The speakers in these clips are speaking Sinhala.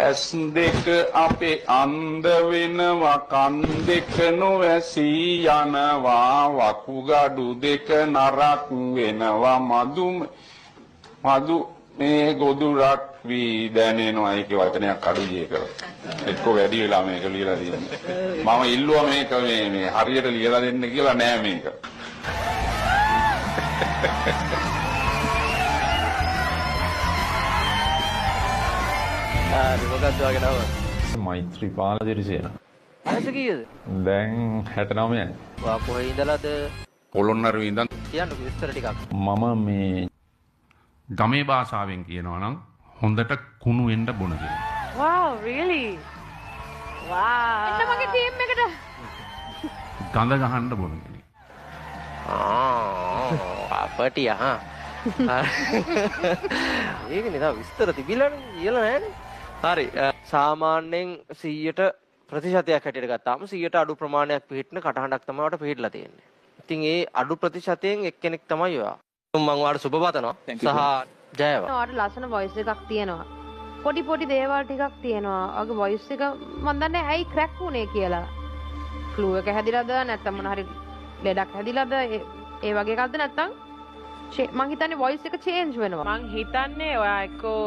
ඇස් දෙක අපේ අන්ධ වෙනවා කන් දෙක නොවැසී යනවා වකුගඩු දෙක නරක් වෙනවා මදු මේ ගොදුරක් වී දැනෙනවා ඒකේ වචනයක් අඩුයි ඒක එක්ක වැඩි වෙලා මේක ලියලා තියෙන්නේ මම ඉල්ලුවා මේක මේ හරියට ලියලා දෙන්න කියලා නෑ මේක මොකක්ද වගේ නම? මෛත්‍රීපාල දිරිසේන. වයස කීයද? දැන් 69යි. වා කොහේ ඉඳලාද? පොළොන්නරුවේ ඉඳන් කියන්න විස්තර ටිකක්. මම මේ ගමේ භාෂාවෙන් කියනවා නම් හොඳට කුණු වෙන්න බොන කියලා. Wow, really? Wow. එන්න මගේ ටීම් එකට. ගඳ ගහන්න බොන කියලා. අපටි ආ. ඒක නේද විස්තර තිබිලානේ කියලා නෑනේ. හරි සාමාන්‍යයෙන් 100ට ප්‍රතිශතයක් හැටියට ගත්තාම 100ට අඩු ප්‍රමාණයක් පිළිහිටන කටහඬක් තමයි වට පිළිහිටලා තියෙන්නේ. ඉතින් ඒ අඩු ප්‍රතිශතයෙන් එක්කෙනෙක් තමයි ඔයා. මම ඔයාලට සුබ පතනවා. සහ ජයව. ඔයාලට ලස්සන වොයිස් එකක් තියෙනවා. පොඩි දේවල් ටිකක් තියෙනවා. ඔයාගේ වොයිස් එක මම දන්නේ ඇයි ක්‍රැක් වුනේ කියලා. ෆ්ලූ එක හැදිලාද නැත්නම් මොන හරි ලෙඩක් හැදිලාද ඒ වගේ එකක්ද නැත්නම් මං හිතන්නේ වොයිස් එක චේන්ජ් වෙනවා. මං හිතන්නේ ඔයා එක්කෝ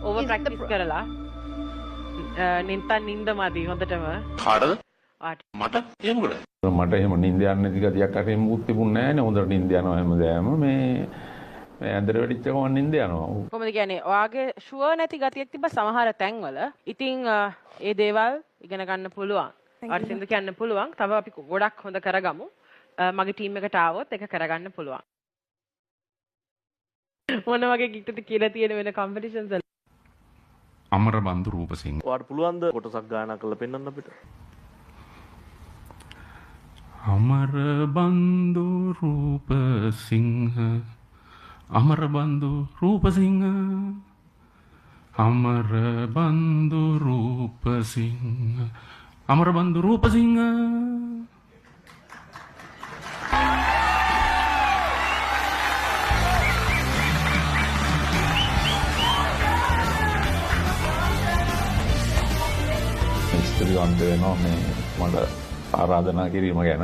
ඕවර් ප්‍රැක්ටිස් කරලා නින්ද මදි හොඳටම. කාටද? මට එහෙම මොකද? මට එහෙම නිින්ද යන්නේ නැති ගතියක් අර එහෙම මුත් තිබුණේ නැහැ නේ. හොඳට නිින්ද යනවා හැමදාම මේ ඇඳට වෙඩිච්ච ගමන් නිින්ද යනවා. කොහොමද කියන්නේ? ඔයාගේ ෂුවර් නැති ගතියක් තිබ්බ සමහර තැන්වල. ඉතින් ඒ දේවල් ඉගෙන ගන්න පුළුවන්. ඔයාට සින්දු කියන්න පුළුවන්. තව අපි ගොඩක් හොඳ කරගමු. මගේ ටීම් එකට ආවොත් ඒක කරගන්න පුළුවන්. මොන වගේ ගීතද කියලා තියෙන වෙන කම්පිටිෂන්ස් වල? අමරබන්දු රූපසිංහ. ඔයාලට පුළුවන් ද කොටසක් ගායනා කරලා පෙන්වන්න අපිට? අමරබන්දු රූපසිංහ අමරබන්දු රූපසිංහ අමරබන්දු රූපසිංහ අමරබන්දු රූපසිංහ ස්තුතිවන්ත වෙනවා මේ මට ආරාධනා කිරීම ගැන